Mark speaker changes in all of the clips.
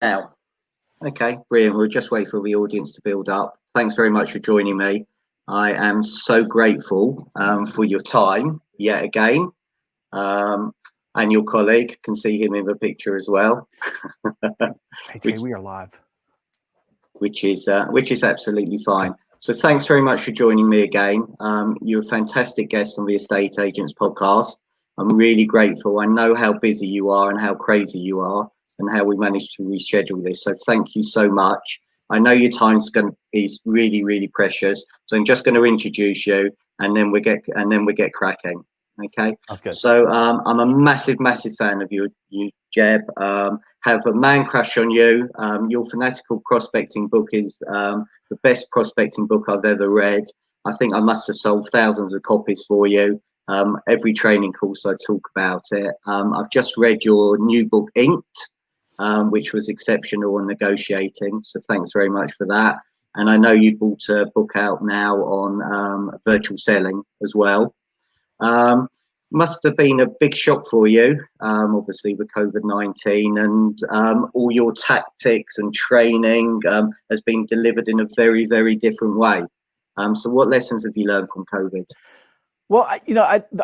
Speaker 1: Now, okay, brilliant. We'll just wait for the audience to build up. Thanks very much for joining me. I am so grateful for your time yet again. Um, and your colleague can see him in the picture as well.
Speaker 2: Hey Trey,
Speaker 1: which,
Speaker 2: we are live.
Speaker 1: which is absolutely fine. Okay. So thanks very much for joining me again. You're a fantastic guest on the Estate Agents podcast. I'm really grateful. I know how busy you are and how crazy you are, and how we managed to reschedule this. So thank you so much. I know your time is really, really precious. So I'm just going to introduce you, and then we get cracking. Okay.
Speaker 2: That's good.
Speaker 1: So I'm a massive, massive fan of you, Jeb. Have a man crush on you. Your Fanatical Prospecting book is the best prospecting book I've ever read. I think I must have sold thousands of copies for you. Every training course I talk about it. I've just read your new book, Inked, which was exceptional on negotiating. So thanks very much for that. And I know you've brought a book out now on virtual selling as well. Must have been a big shock for you, obviously with COVID-19, and all your tactics and training has been delivered in a very, very different way. So what lessons have you learned from COVID?
Speaker 2: Well,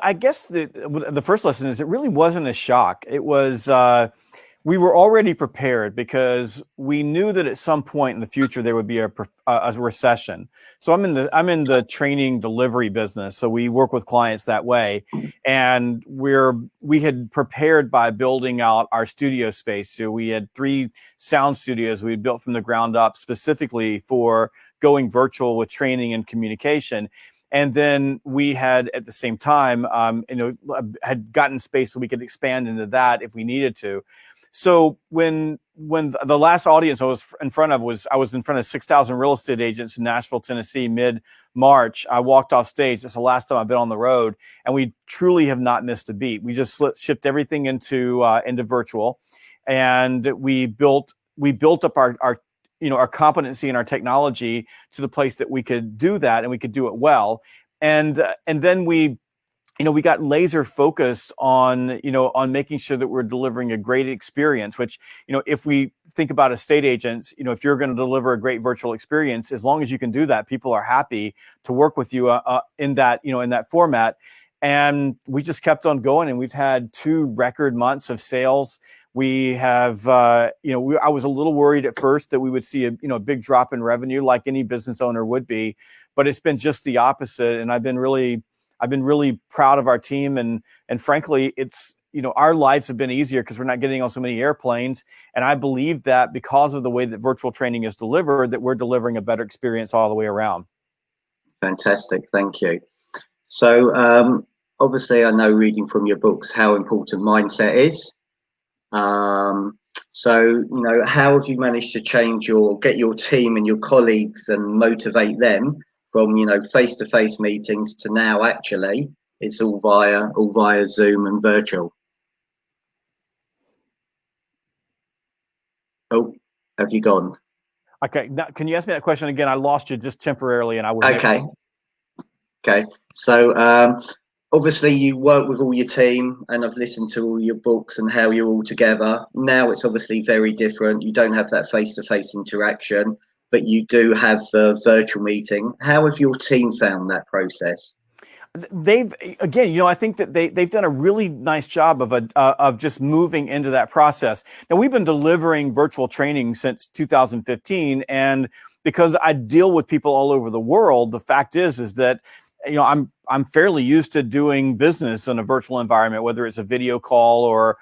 Speaker 2: I guess the first lesson is it really wasn't a shock. It was we were already prepared because we knew that at some point in the future there would be a recession. So I'm in the training delivery business, so we work with clients that way, and we had prepared by building out our studio space. So we had 3 sound studios we had built from the ground up specifically for going virtual with training and communication. And then we had, at the same time, had gotten space so we could expand into that if we needed to. So when the last audience I was in front of 6,000 real estate agents in Nashville, Tennessee, mid-March. I walked off stage. That's the last time I've been on the road, and we truly have not missed a beat. We just shipped everything into virtual, and we built up our competency and our technology to the place that we could do that, and we could do it well. And then we got laser focused on making sure that we're delivering a great experience, which, if we think about estate agents, if you're going to deliver a great virtual experience, as long as you can do that, people are happy to work with you in that format. And we just kept on going, and we've had 2 record months of sales. We have, I was a little worried at first that we would see a big drop in revenue like any business owner would be, but it's been just the opposite. And I've been really proud of our team. And frankly, it's, our lives have been easier because we're not getting on so many airplanes. And I believe that because of the way that virtual training is delivered, that we're delivering a better experience all the way around.
Speaker 1: Fantastic. Thank you. So obviously I know, reading from your books, how important mindset is. So, how have you managed to get your team and your colleagues and motivate them from, face-to-face meetings to now actually it's all via Zoom and virtual? Oh, have you gone?
Speaker 2: Okay. Now, can you ask me that question again? I lost you just temporarily, and I was
Speaker 1: okay. So obviously you work with all your team, and I've listened to all your books and how you're all together. Now it's obviously very different. You don't have that face-to-face interaction, but you do have the virtual meeting. How have your team found that process?
Speaker 2: I think that they've done a really nice job of just moving into that process. Now, we've been delivering virtual training since 2015, and because I deal with people all over the world, the fact is that I'm fairly used to doing business in a virtual environment, whether it's a video call or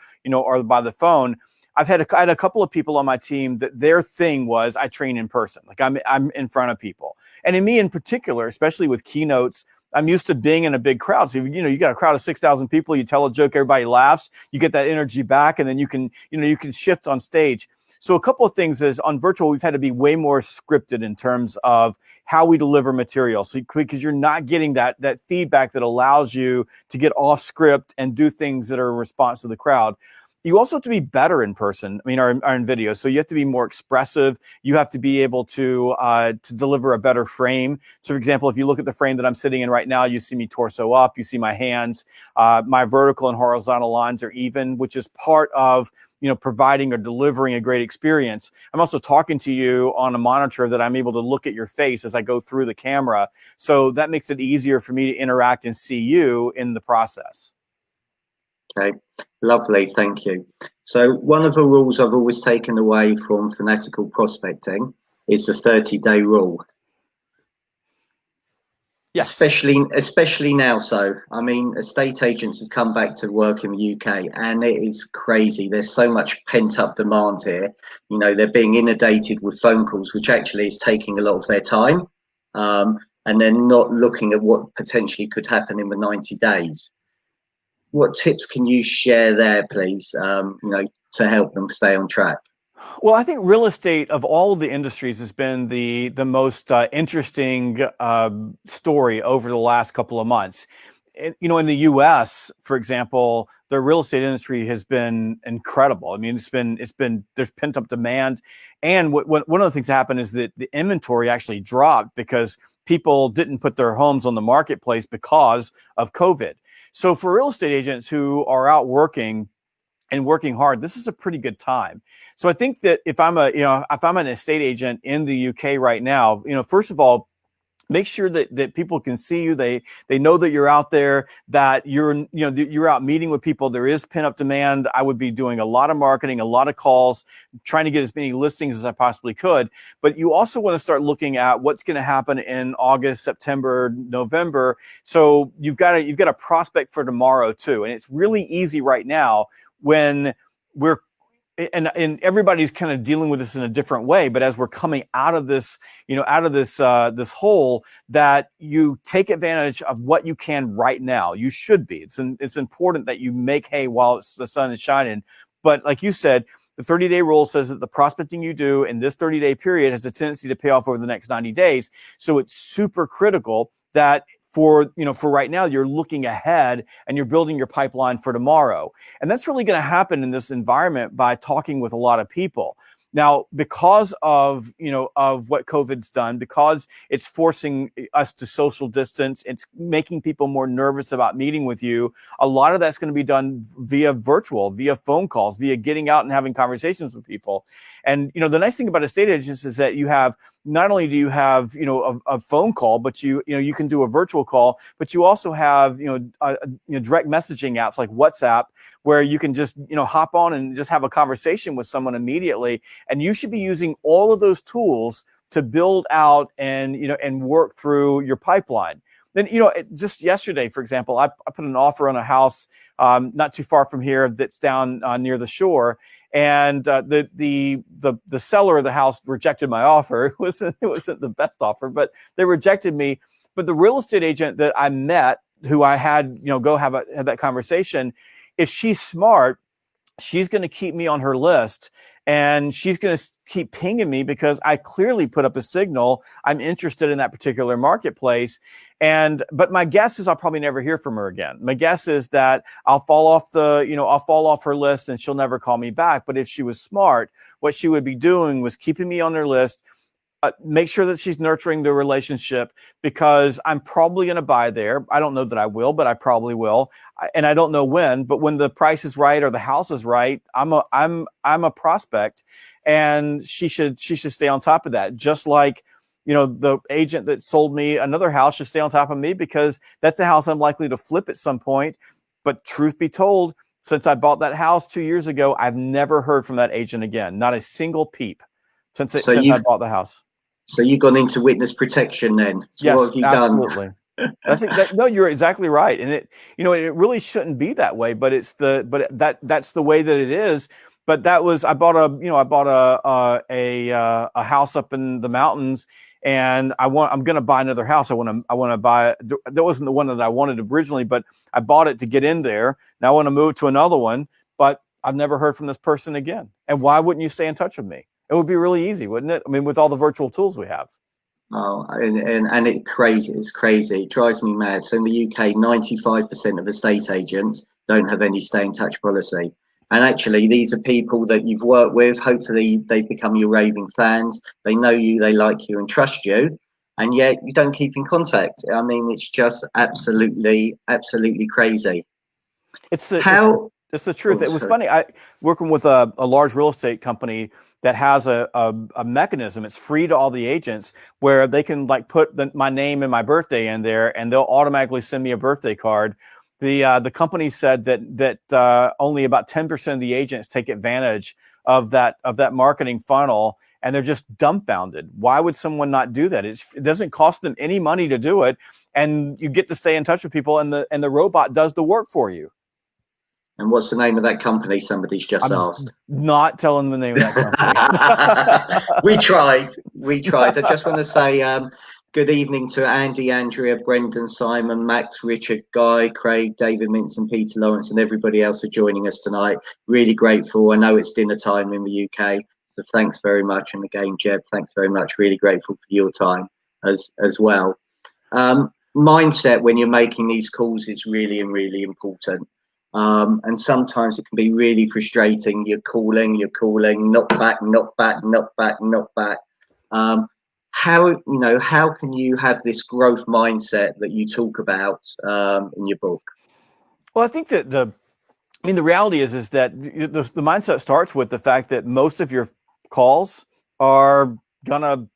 Speaker 2: by the phone. I had a couple of people on my team that their thing was I train in person, like I'm in front of people, and in me in particular, especially with keynotes. I'm used to being in a big crowd. So, you got a crowd of 6,000 people, you tell a joke, everybody laughs, you get that energy back, and then you can shift on stage. So a couple of things is on virtual, we've had to be way more scripted in terms of how we deliver material. So because you're not getting that feedback that allows you to get off script and do things that are in response to the crowd. you also have to be better in person. I mean, or in video. So you have to be more expressive. You have to be able to deliver a better frame. So, for example, if you look at the frame that I'm sitting in right now, you see me torso up. You see my hands. My vertical and horizontal lines are even, which is part of providing or delivering a great experience. I'm also talking to you on a monitor that I'm able to look at your face as I go through the camera. So that makes it easier for me to interact and see you in the process.
Speaker 1: Okay, lovely, thank you. So one of the rules I've always taken away from fanatical prospecting is the 30-day rule.
Speaker 2: Yes.
Speaker 1: Especially now. So, I mean, estate agents have come back to work in the UK, and it is crazy. There's so much pent up demand here. They're being inundated with phone calls, which actually is taking a lot of their time. And they're not looking at what potentially could happen in the 90 days. What tips can you share there, please, to help them stay on track?
Speaker 2: Well, I think real estate of all of the industries has been the most interesting story over the last couple of months. In the U.S., for example, the real estate industry has been incredible. I mean, there's pent up demand, and one of the things that happened is that the inventory actually dropped because people didn't put their homes on the marketplace because of COVID. So for real estate agents who are out working and working hard, this is a pretty good time. So I think that if I'm an estate agent in the UK right now, first of all, make sure that people can see you. They know that you're out there, that you're out meeting with people. There is pent-up demand. I would be doing a lot of marketing, a lot of calls, trying to get as many listings as I possibly could. But you also want to start looking at what's going to happen in August, September, November. So you've got a prospect for tomorrow too. And it's really easy right now when we're and everybody's kind of dealing with this in a different way. But as we're coming out of this, this hole, that you take advantage of what you can right now. You should be. It's important that you make hay while the sun is shining. But like you said, the 30-day rule says that the prospecting you do in this 30-day period has a tendency to pay off over the next 90 days. So it's super critical that for right now, you're looking ahead and you're building your pipeline for tomorrow. And that's really going to happen in this environment by talking with a lot of people. Now, because of what COVID's done, because it's forcing us to social distance, it's making people more nervous about meeting with you. A lot of that's going to be done via virtual, via phone calls, via getting out and having conversations with people. And, the nice thing about estate agents is that you have, not only do you have, a phone call, but you can do a virtual call, but you also have, direct messaging apps like WhatsApp, where you can just, hop on and just have a conversation with someone immediately. And you should be using all of those tools to build out and work through your pipeline. Then, just yesterday, for example, I put an offer on a house not too far from here that's down near the shore. And the seller of the house rejected my offer. It wasn't the best offer, but they rejected me. But the real estate agent that I met, who I had go have that conversation, if she's smart, she's going to keep me on her list, and she's going to keep pinging me because I clearly put up a signal. I'm interested in that particular marketplace. But my guess is I'll probably never hear from her again. My guess is that I'll fall off her list and she'll never call me back. But if she was smart, what she would be doing was keeping me on her list. Make sure that she's nurturing the relationship, because I'm probably going to buy there. I don't know that I will, but I probably will. And I don't know when, but when the price is right or the house is right, I'm a prospect, and she should stay on top of that. Just like, the agent that sold me another house should stay on top of me, because that's a house I'm likely to flip at some point. But truth be told, since I bought that house 2 years ago, I've never heard from that agent again. Not a single peep since I bought the house.
Speaker 1: So you've gone into witness protection then? So
Speaker 2: yes,
Speaker 1: what have you
Speaker 2: absolutely.
Speaker 1: done?
Speaker 2: No, you're exactly right, and it really shouldn't be that way, but that's the way that it is. But I bought a house up in the mountains, and I'm going to buy another house. I want to buy. That wasn't the one that I wanted originally, but I bought it to get in there. Now I want to move to another one, but I've never heard from this person again. And why wouldn't you stay in touch with me? It would be really easy, wouldn't it? I mean, with all the virtual tools we have.
Speaker 1: Oh, and it's crazy. It's crazy. It drives me mad. So in the UK, 95% of estate agents don't have any stay in touch policy. And actually, these are people that you've worked with. Hopefully, they become your raving fans. They know you, they like you, and trust you. And yet, you don't keep in contact. I mean, it's just absolutely, absolutely crazy.
Speaker 2: It's it's the truth.
Speaker 1: Oh,
Speaker 2: It was
Speaker 1: sorry.
Speaker 2: funny. I working with a large real estate company that has a mechanism. It's free to all the agents where they can like put my name and my birthday in there, and they'll automatically send me a birthday card. The company said that only about 10% of the agents take advantage of that marketing funnel, and they're just dumbfounded. Why would someone not do that? It doesn't cost them any money to do it, and you get to stay in touch with people, and the robot does the work for you.
Speaker 1: And what's the name of that company? Somebody's just
Speaker 2: I'm
Speaker 1: asked.
Speaker 2: not telling the name of that company.
Speaker 1: We tried. I just want to say good evening to Andy, Andrea, Brendan, Simon, Max, Richard, Guy, Craig, David Mintz, and Peter Lawrence, and everybody else for joining us tonight. Really grateful. I know it's dinner time in the UK, so thanks very much. And again, Jeb, thanks very much. Really grateful for your time as well. Mindset when you're making these calls is really important. And sometimes it can be really frustrating. You're calling, not back. How can you have this growth mindset that you talk about in your book?
Speaker 2: Well, I think that the reality is that the mindset starts with the fact that most of your calls are gonna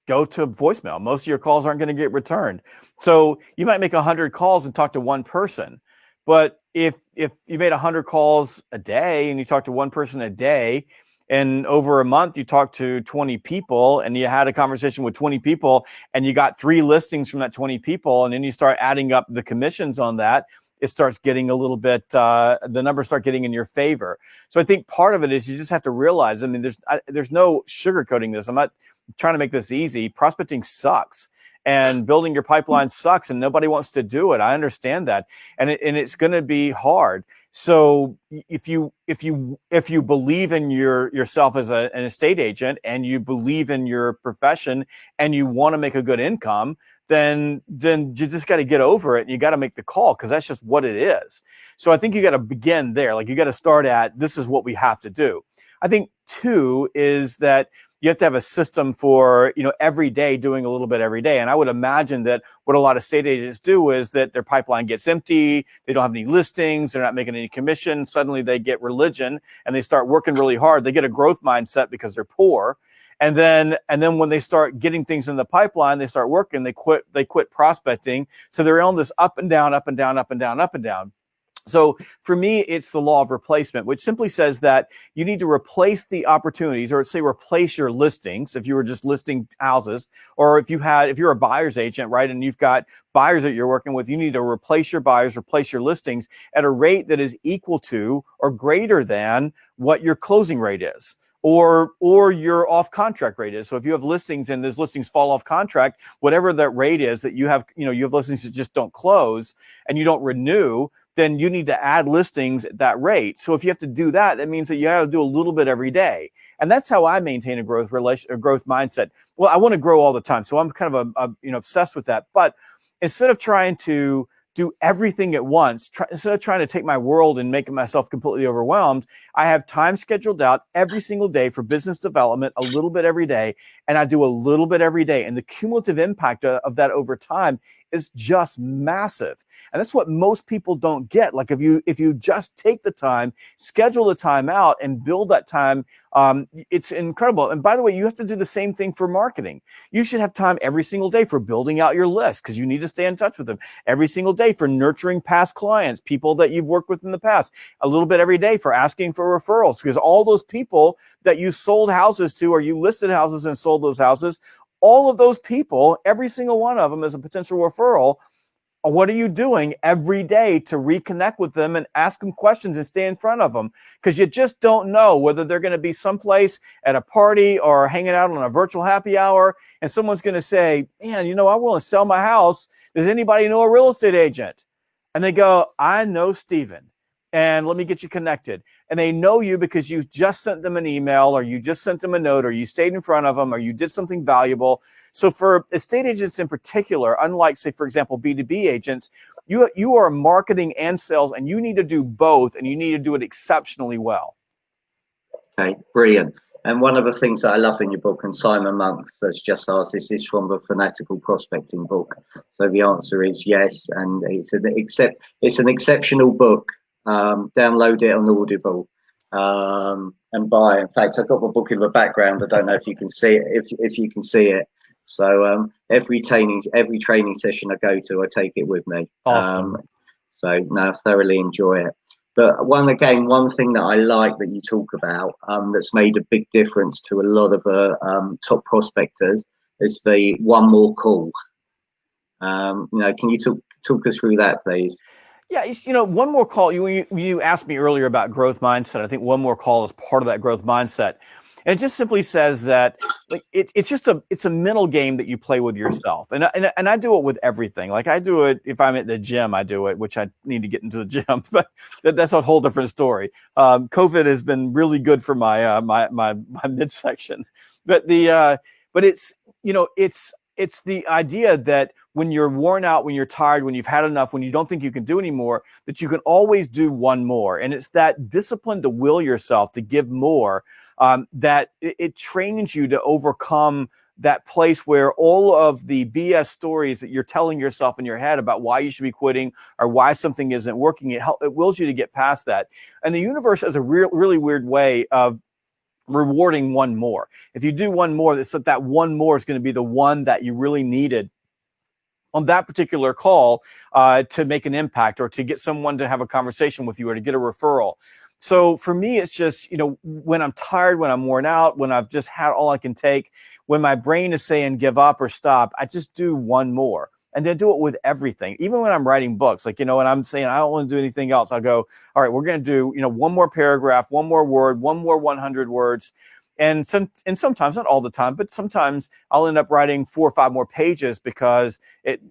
Speaker 2: go to voicemail. Most of your calls aren't going to get returned. So you might make 100 calls and talk to one person, but if you made 100 calls a day and you talk to one person a day, and over a month you talk to 20 people and you had a conversation with 20 people and you got 3 listings from that 20 people, and then you start adding up the commissions on that, it starts getting a little bit, the numbers start getting in your favor. So I think part of it is you just have to realize, I mean, there's no sugarcoating this. I'm not trying to make this easy. Prospecting sucks, and building your pipeline sucks, and nobody wants to do it. I understand that. And it's going to be hard. So if you believe in yourself as an estate agent, and you believe in your profession, and you want to make a good income, then you just got to get over it, and you got to make the call, because that's just what it is. So I think you got to begin there. Like, you got to start at, this is what we have to do. I think 2 is that you have to have a system for, every day, doing a little bit every day. And I would imagine that what a lot of estate agents do is that their pipeline gets empty. They don't have any listings. They're not making any commission. Suddenly they get religion and they start working really hard. They get a growth mindset because they're poor. And then when they start getting things in the pipeline, they start working, they quit prospecting. So they're on this up and down, up and down, up and down, up and down. So for me, it's the law of replacement, which simply says that you need to replace the opportunities, or say replace your listings. If you were just listing houses, or if you're a buyer's agent, right, and you've got buyers that you're working with, you need to replace your buyers, replace your listings at a rate that is equal to or greater than what your closing rate is, or your off contract rate is. So if you have listings and those listings fall off contract, whatever that rate is that you have listings that just don't close and you don't renew, then you need to add listings at that rate. So if you have to do that, that means that you have to do a little bit every day. And that's how I maintain a growth mindset. Well, I want to grow all the time, so I'm kind of obsessed with that. But instead of trying to do everything at once, instead of trying to take my world and making myself completely overwhelmed, I have time scheduled out every single day for business development, a little bit every day, and I do a little bit every day. And the cumulative impact of that over time is just massive. And that's what most people don't get. Like, if you just take the time, schedule the time out, and build that time, it's incredible. And by the way, you have to do the same thing for marketing. You should have time every single day for building out your list, because you need to stay in touch with them every single day, for nurturing past clients, people that you've worked with in the past, a little bit every day for asking for referrals, because all those people that you sold houses to, or you listed houses and sold those houses, all of those people, every single one of them is a potential referral. What are you doing every day to reconnect with them and ask them questions and stay in front of them? Because you just don't know whether they're going to be someplace at a party or hanging out on a virtual happy hour, and someone's going to say, man, I want to sell my house. Does anybody know a real estate agent? And they go, I know Steven, and let me get you connected. And they know you because you just sent them an email, or you just sent them a note, or you stayed in front of them, or you did something valuable. So for estate agents in particular, unlike, say, for example, B2B agents, You are marketing and sales, and you need to do both, and you need to do it exceptionally well.
Speaker 1: Okay, brilliant. And one of the things that I love in your book, and Simon Monks has just asked, is this from the Fanatical Prospecting book? So the answer is yes, and it's an exceptional book. Download it on Audible and buy. In fact, I've got the book in the background. I don't know if you can see it. If you can see it. So every training session I go to, I take it with me.
Speaker 2: Awesome.
Speaker 1: So no, I thoroughly enjoy it. But one thing that I like that you talk about that's made a big difference to a lot of top prospectors is the one more call. Can you talk us through that, please?
Speaker 2: Yeah, one more call. You asked me earlier about growth mindset. I think one more call is part of that growth mindset. And it just simply says that like it's a mental game that you play with yourself. And I do it with everything. Like I do it if I'm at the gym, I do it, which I need to get into the gym, but that's a whole different story. COVID has been really good for my my midsection. But it's the idea that when you're worn out, when you're tired, when you've had enough, when you don't think you can do anymore, that you can always do one more. And it's that discipline to will yourself to give more, that it trains you to overcome that place where all of the BS stories that you're telling yourself in your head about why you should be quitting or why something isn't working, it wills you to get past that. And the universe has a really weird way of rewarding one more. If you do one more, that one more is going to be the one that you really needed on that particular call to make an impact or to get someone to have a conversation with you or to get a referral. So for me, it's just, when I'm tired, when I'm worn out, when I've just had all I can take, when my brain is saying give up or stop, I just do one more. And then do it with everything. Even when I'm writing books, like, when I'm saying I don't want to do anything else, I'll go, all right, we're going to do, one more paragraph, one more word, one more 100 words. And sometimes, not all the time, but sometimes I'll end up writing 4 or 5 more pages because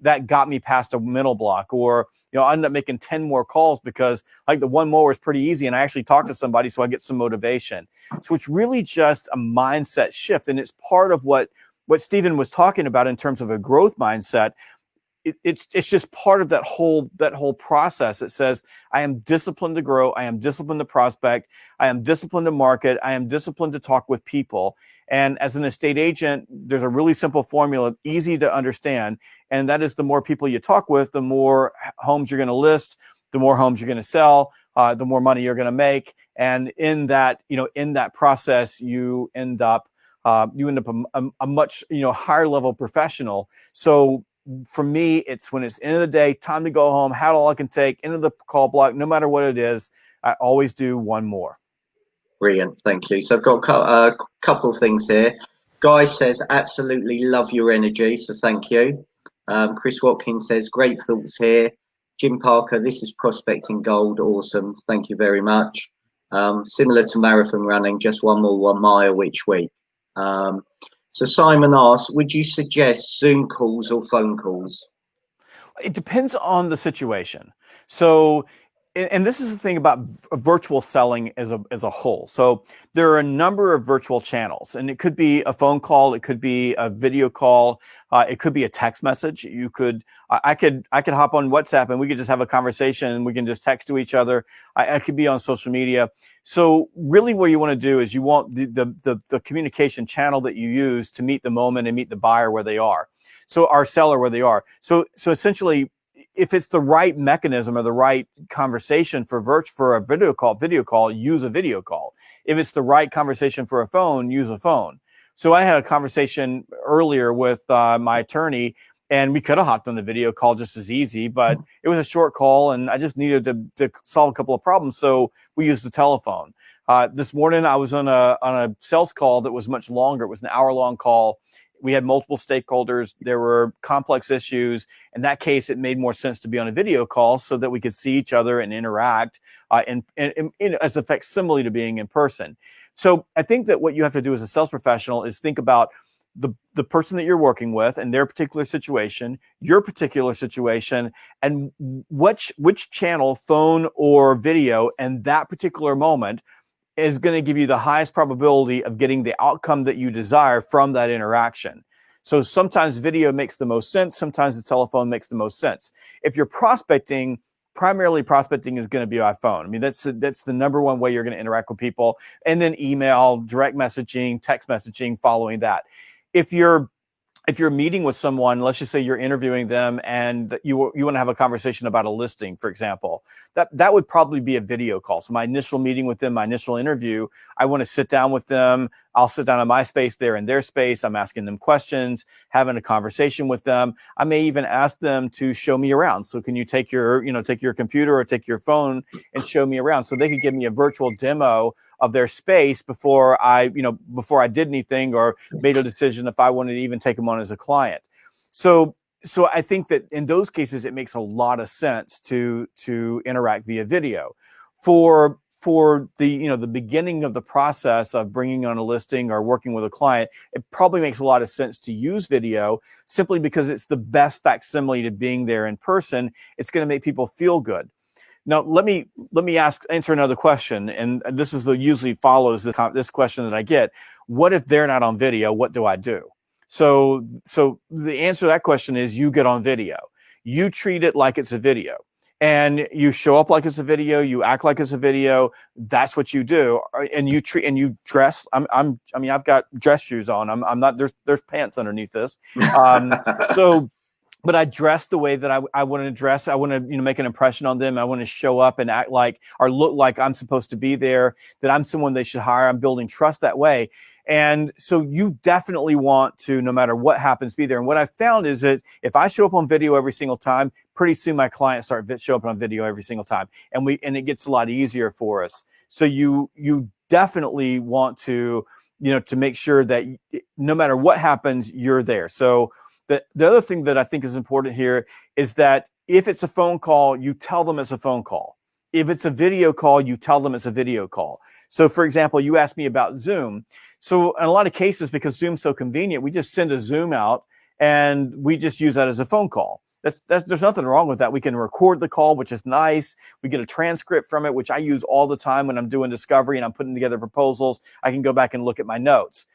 Speaker 2: that got me past a mental block, or I end up making 10 more calls because like the one more is pretty easy, and I actually talk to somebody, so I get some motivation. So it's really just a mindset shift, and it's part of what Stephen was talking about in terms of a growth mindset. It's just part of that whole process. It says, I am disciplined to grow. I am disciplined to prospect. I am disciplined to market. I am disciplined to talk with people. And as an estate agent, there's a really simple formula, easy to understand. And that is, the more people you talk with, the more homes you're going to list, the more homes you're going to sell, the more money you're going to make. And in that process, you end up a much, higher level professional. So for me, it's when it's end of the day, time to go home, had all I can take, into the call block, no matter what it is, I always do one more.
Speaker 1: Brilliant, thank you. So I've got a couple of things here. Guy says, absolutely love your energy, so thank you. Chris Watkins says, great thoughts here. Jim Parker, this is prospecting gold, awesome, thank you very much. Similar to marathon running, just 1 mile each week. So Simon asks, would you suggest Zoom calls or phone calls?
Speaker 2: It depends on the situation. So, and this is the thing about virtual selling as a whole. So there are a number of virtual channels, and it could be a phone call, it could be a video call, it could be a text message. I could hop on WhatsApp and we could just have a conversation, and we can just text to each other. I could be on social media. So really what you want to do is you want the communication channel that you use to meet the moment and meet the buyer where they are. So our seller where they are. So essentially, if it's the right mechanism or the right conversation for a video call, use a video call. If it's the right conversation for a phone, use a phone. So I had a conversation earlier with my attorney, and we could have hopped on the video call just as easy, but it was a short call and I just needed to solve a couple of problems. So we used the telephone. This morning I was on a sales call that was much longer. It was an hour-long call. We had multiple stakeholders. There were complex issues. In that case, it made more sense to be on a video call so that we could see each other and interact and as a facsimile to being in person. So I think that what you have to do as a sales professional is think about the person that you're working with and their particular situation, your particular situation, and which channel, phone or video, and that particular moment is going to give you the highest probability of getting the outcome that you desire from that interaction. So sometimes video makes the most sense. Sometimes the telephone makes the most sense. If you're prospecting, primarily prospecting is going to be by phone. I mean, that's the number one way you're going to interact with people. And then email, direct messaging, text messaging following that. If you're meeting with someone, let's just say you're interviewing them and you want to have a conversation about a listing, for example, that would probably be a video call. So my initial meeting with them, my initial interview, I want to sit down with them. I'll sit down in my space, they're in their space. I'm asking them questions, having a conversation with them. I may even ask them to show me around. So can you take your computer or take your phone and show me around? So they could give me a virtual demo of their space before I did anything or made a decision if I wanted to even take them on as a client. So I think that in those cases, it makes a lot of sense to interact via video. For the beginning of the process of bringing on a listing or working with a client, it probably makes a lot of sense to use video simply because it's the best facsimile to being there in person. It's going to make people feel good. Now, let me answer another question, and this is usually follows this question that I get. What if they're not on video? What do I do? So the answer to that question is you get on video. You treat it like it's a video. And you show up like it's a video, you act like it's a video. That's what you do, and you dress. I've got dress shoes on. I'm not. There's pants underneath this. But I dress the way that I want to dress. I want to make an impression on them. I want to show up and act like or look like I'm supposed to be there. That I'm someone they should hire. I'm building trust that way. And so you definitely want to, no matter what happens, be there. And what I found is that if I show up on video every single time, pretty soon my clients start showing up on video every single time, and it gets a lot easier for us. So you definitely want to make sure that no matter what happens, you're there. So the other thing that I think is important here is that if it's a phone call, you tell them it's a phone call. If it's a video call, you tell them it's a video call. So for example, you asked me about Zoom. So in a lot of cases, because Zoom's so convenient, we just send a Zoom out and we just use that as a phone call. There's nothing wrong with that. We can record the call, which is nice. We get a transcript from it, which I use all the time when I'm doing discovery and I'm putting together proposals. I can go back and look at my notes.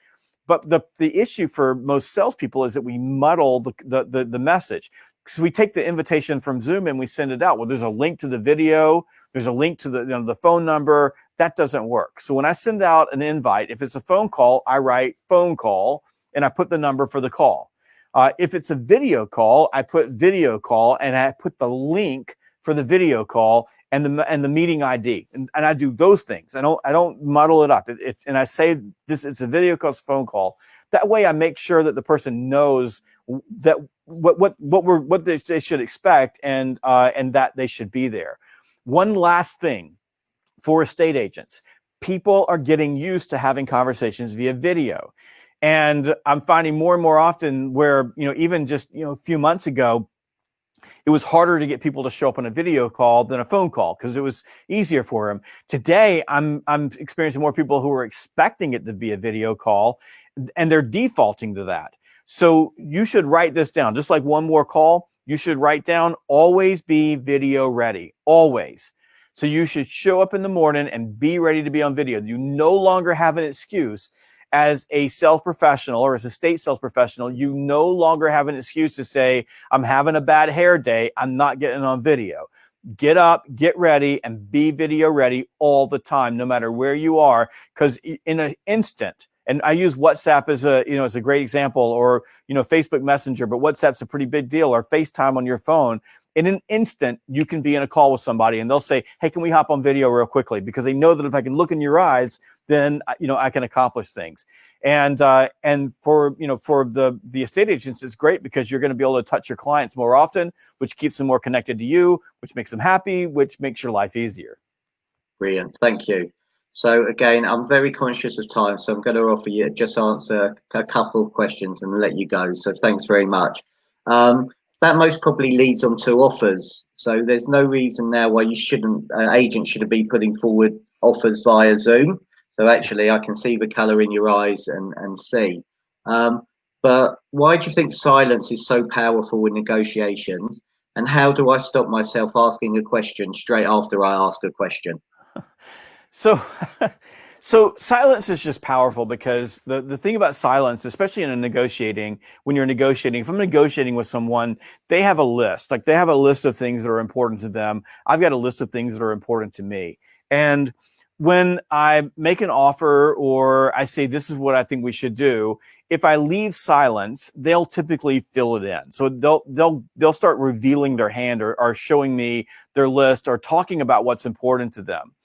Speaker 2: But the issue for most salespeople is that we muddle the message. Because we take the invitation from Zoom and we send it out. Well, there's a link to the video. There's a link to the phone number. That doesn't work. So when I send out an invite, if it's a phone call, I write phone call and I put the number for the call. If it's a video call, I put video call and I put the link for the video call and the meeting ID. And I do those things. I don't muddle it up. And I say it's a video call, it's a phone call. That way I make sure that the person knows that what they should expect and that they should be there. One last thing for estate agents, people are getting used to having conversations via video. And I'm finding more and more often where, even just, a few months ago, it was harder to get people to show up on a video call than a phone call because it was easier for them. Today, I'm experiencing more people who are expecting it to be a video call and they're defaulting to that. So you should write this down. Just like one more call, you should write down, always be video ready, always. So you should show up in the morning and be ready to be on video. You no longer have an excuse. As a sales professional or as a estate sales professional, you no longer have an excuse to say, I'm having a bad hair day, I'm not getting on video. Get up, get ready, and be video ready all the time, no matter where you are, because in an instant, and I use WhatsApp as a great example, or Facebook Messenger, but WhatsApp's a pretty big deal, or FaceTime on your phone. In an instant, you can be in a call with somebody and they'll say, hey, can we hop on video real quickly? Because they know that if I can look in your eyes, then, I can accomplish things. And for the estate agents, it's great because you're going to be able to touch your clients more often, which keeps them more connected to you, which makes them happy, which makes your life easier.
Speaker 1: Brilliant. Thank you. So again, I'm very conscious of time, so I'm going to offer you just answer a couple of questions and let you go. So thanks very much. That most probably leads on to offers. So there's no reason now why you shouldn't, agents shouldn't be putting forward offers via Zoom. So actually I can see the colour in your eyes and see. But why do you think silence is so powerful in negotiations? And how do I stop myself asking a question straight after I ask a question?
Speaker 2: So So silence is just powerful because the thing about silence, especially in a negotiating, when you're negotiating, if I'm negotiating with someone, they have a list. Like they have a list of things that are important to them. I've got a list of things that are important to me. And when I make an offer or I say, this is what I think we should do, if I leave silence, they'll typically fill it in. So they'll start revealing their hand or showing me their list or talking about what's important to them.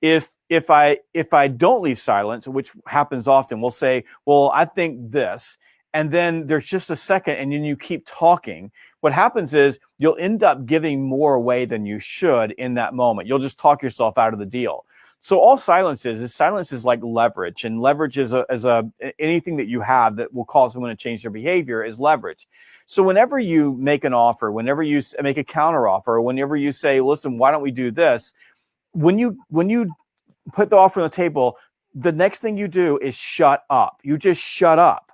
Speaker 2: If I don't leave silence, which happens often, we'll say, well, I think this, and then there's just a second, and then you keep talking. What happens is you'll end up giving more away than you should in that moment. You'll just talk yourself out of the deal. So all silence is like leverage, and leverage is anything that you have that will cause someone to change their behavior is leverage. So whenever you make an offer, whenever you make a counter offer, or whenever you say, listen, why don't we do this? When you put the offer on the table, the next thing you do is shut up. You just shut up.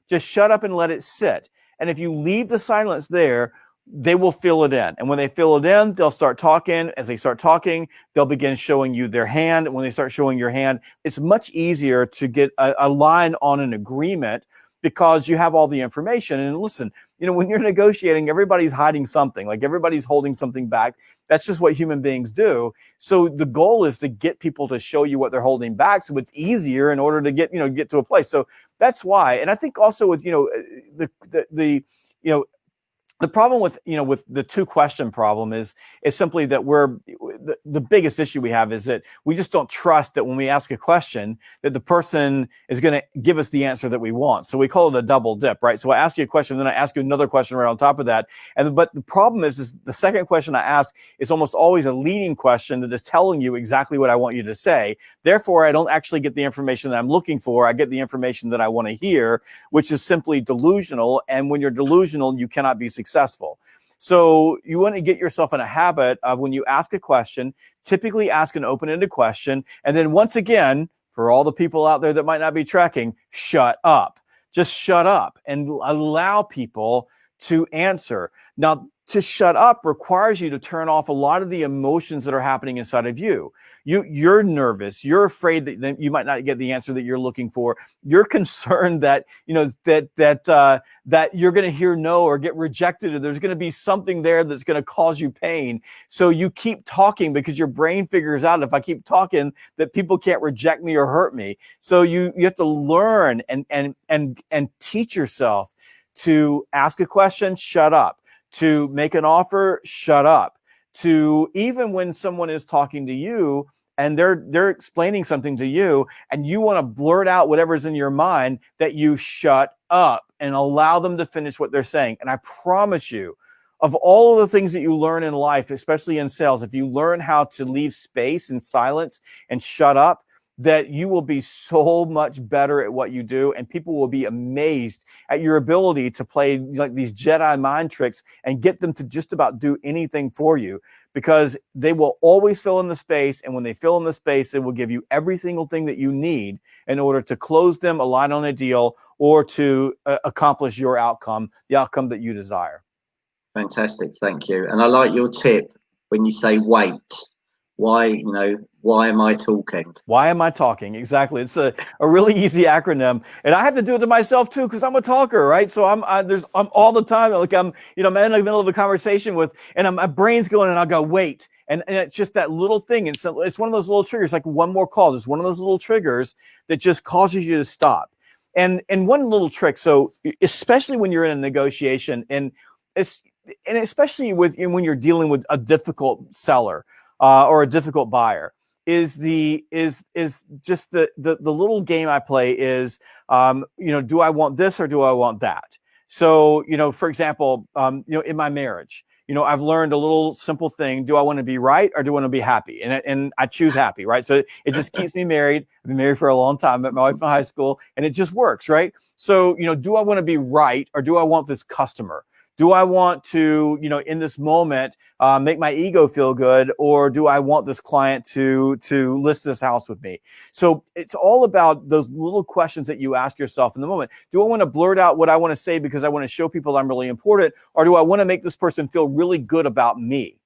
Speaker 2: Just shut up and let it sit. And if you leave the silence there, they will fill it in. And when they fill it in, they'll start talking. As they start talking, they'll begin showing you their hand. And when they start showing your hand, it's much easier to get a line on an agreement because you have all the information. And listen, when you're negotiating, everybody's hiding something, like everybody's holding something back. That's just what human beings do. So the goal is to get people to show you what they're holding back, so it's easier in order to get to a place. So that's why. And I think also with the problem with the two question problem is simply that the biggest issue we have is that we just don't trust that when we ask a question that the person is going to give us the answer that we want. So we call it a double dip, right? So I ask you a question, then I ask you another question right on top of that. But the problem is the second question I ask is almost always a leading question that is telling you exactly what I want you to say. Therefore, I don't actually get the information that I'm looking for. I get the information that I want to hear, which is simply delusional. And when you're delusional, you cannot be successful. So you want to get yourself in a habit of when you ask a question, typically ask an open-ended question. And then once again, for all the people out there that might not be tracking, shut up. Just shut up and allow people to answer. Now, to shut up requires you to turn off a lot of the emotions that are happening inside of you. You're nervous. You're afraid that you might not get the answer that you're looking for. You're concerned that that you're going to hear no or get rejected, or there's going to be something there that's going to cause you pain. So you keep talking because your brain figures out, if I keep talking, that people can't reject me or hurt me. So you have to learn and teach yourself to ask a question, shut up. To make an offer, shut up. To even when someone is talking to you and they're explaining something to you and you want to blurt out whatever's in your mind, that you shut up and allow them to finish what they're saying. And I promise you, of all of the things that you learn in life, especially in sales, if you learn how to leave space and silence and shut up, that you will be so much better at what you do, and people will be amazed at your ability to play like these Jedi mind tricks and get them to just about do anything for you, because they will always fill in the space. And when they fill in the space, they will give you every single thing that you need in order to close them, align on a deal, or to accomplish your outcome, the outcome that you desire.
Speaker 1: Fantastic. Thank you. And I like your tip when you say wait. Why am I talking?
Speaker 2: Why am I talking? Exactly. It's a really easy acronym. And I have to do it to myself too, because I'm a talker, right? So I'm all the time, like I'm in the middle of a conversation and my brain's going and I'll go, wait. And it's just that little thing. And so it's one of those little triggers, like one more call. It's one of those little triggers that just causes you to stop. And one little trick. So especially when you're in a negotiation and especially when you're dealing with a difficult seller, or a difficult buyer, is just the little game I play is, do I want this or do I want that? So, for example, in my marriage, I've learned a little simple thing. Do I want to be right or do I want to be happy? And I choose happy, right? So it just keeps me married. I've been married for a long time. I met my wife in high school and it just works, right? So, do I want to be right or do I want this customer? Do I want to, in this moment, make my ego feel good, or do I want this client to list this house with me? So it's all about those little questions that you ask yourself in the moment. Do I want to blurt out what I want to say because I want to show people I'm really important, or do I want to make this person feel really good about me?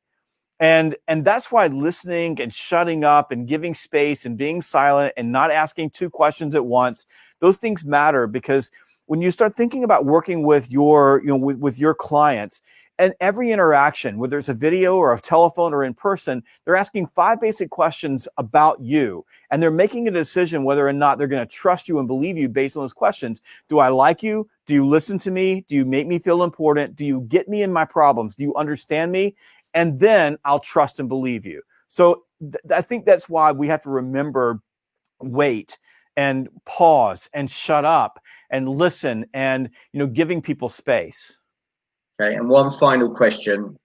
Speaker 2: And that's why listening and shutting up and giving space and being silent and not asking two questions at once, those things matter, because when you start thinking about working with your, with your clients, and every interaction, whether it's a video or a telephone or in person, they're asking 5 basic questions about you. And they're making a decision whether or not they're going to trust you and believe you based on those questions. Do I like you? Do you listen to me? Do you make me feel important? Do you get me in my problems? Do you understand me? And then I'll trust and believe you. So I think that's why we have to remember, wait and pause and shut up and listen, and giving people space.
Speaker 1: Okay, and one final question: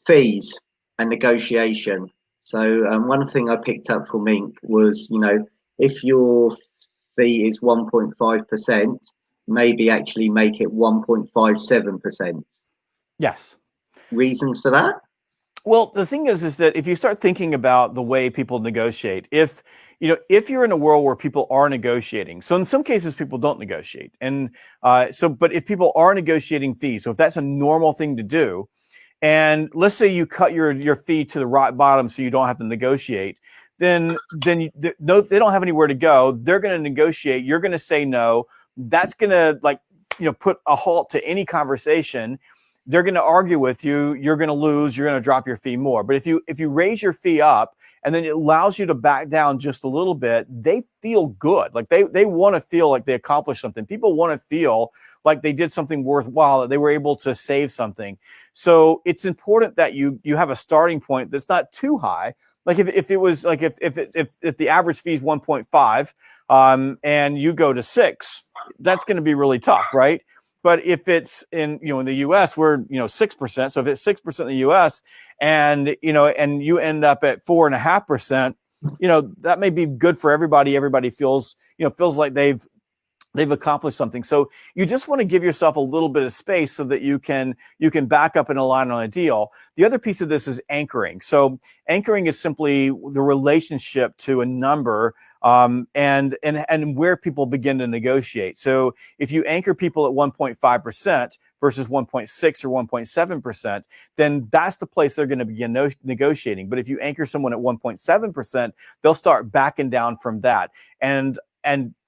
Speaker 1: fees and negotiation. So one thing I picked up from Inc. was, if your fee is 1.5%, maybe actually make it 1.57%.
Speaker 2: Yes.
Speaker 1: Reasons for that?
Speaker 2: Well, the thing is that if you start thinking about the way people negotiate, if you're in a world where people are negotiating, so in some cases people don't negotiate, and but if people are negotiating fees, so if that's a normal thing to do, and let's say you cut your fee to the rock bottom so you don't have to negotiate, then they don't have anywhere to go. They're going to negotiate. You're going to say no. That's going to put a halt to any conversation. They're going to argue with you. You're going to lose. You're going to drop your fee more. But if you raise your fee up, and then it allows you to back down just a little bit, they feel good. Like they want to feel like they accomplished something. People want to feel like they did something worthwhile, that they were able to save something. So it's important that you have a starting point that's not too high. Like if it was like if the average fee is 1.5, and you go to 6, that's going to be really tough, right? But if it's in the U.S., we're 6%. So if it's 6% in the U.S. and you end up at 4.5%, that may be good for everybody. Everybody feels like they've accomplished something. So you just want to give yourself a little bit of space so that you can back up and align on a deal. The other piece of this is anchoring. So anchoring is simply the relationship to a number, and where people begin to negotiate. So if you anchor people at 1.5% versus 1.6 or 1.7%, then that's the place they're going to begin negotiating. But if you anchor someone at 1.7%, they'll start backing down from that. And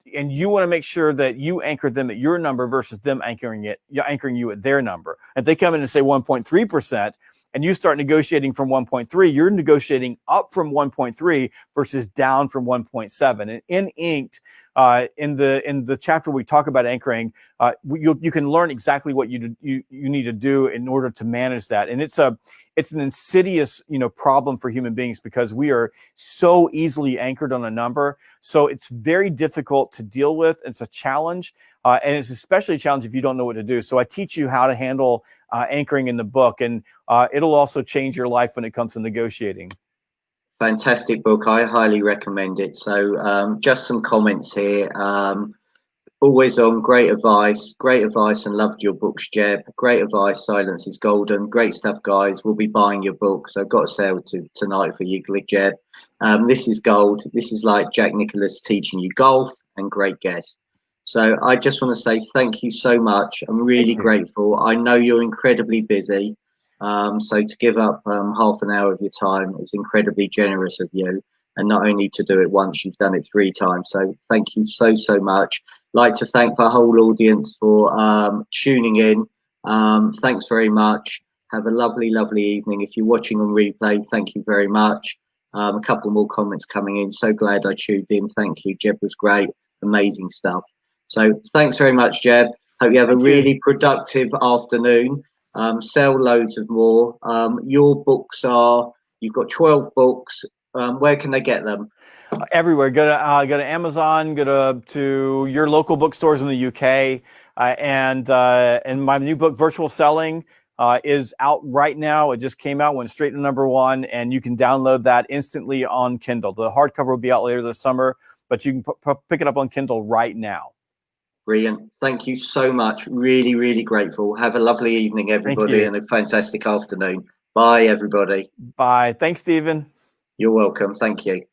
Speaker 2: you want to make sure that you anchor them at your number versus them anchoring you at their number. If they come in and say 1.3%, and you start negotiating from 1.3, you're negotiating up from 1.3 versus down from 1.7. And in Inked, in the chapter we talk about anchoring, you can learn exactly what you need to do in order to manage that. And it's an insidious problem for human beings, because we are so easily anchored on a number. So it's very difficult to deal with. It's a challenge, and it's especially a challenge if you don't know what to do. So I teach you how to handle anchoring in the book, and it'll also change your life when it comes to negotiating.
Speaker 1: Fantastic book. I highly recommend it. So just some comments here. Always on, great advice, and loved your books, Jeb. Great advice, silence is golden. Great stuff, guys. We'll be buying your book, so I've got a sale tonight for you, Jeb. This is gold. This is like Jack Nicklaus teaching you golf, and great guest. So I just want to say thank you so much. I'm really grateful. I know you're incredibly busy, so to give up half an hour of your time is incredibly generous of you. And not only to do it once, you've done it 3 times. So thank you so much. Like to thank our whole audience for tuning in. Thanks very much. Have a lovely evening. If you're watching on replay, thank you very much. A couple more comments coming in. So glad I tuned in. Thank you. Jeb was great. Amazing stuff. So thanks very much, Jeb. Hope you have a really productive afternoon. Sell loads of more. Your books you've got 12 books. Where can they get them?
Speaker 2: Everywhere. Go to Amazon. Go to your local bookstores in the UK. And my new book, Virtual Selling, is out right now. It just came out, went straight to #1, and you can download that instantly on Kindle. The hardcover will be out later this summer, but you can pick it up on Kindle right now.
Speaker 1: Brilliant. Thank you so much. Really grateful. Have a lovely evening, everybody, and a fantastic afternoon. Bye, everybody.
Speaker 2: Bye. Thanks, Stephen.
Speaker 1: You're welcome. Thank you.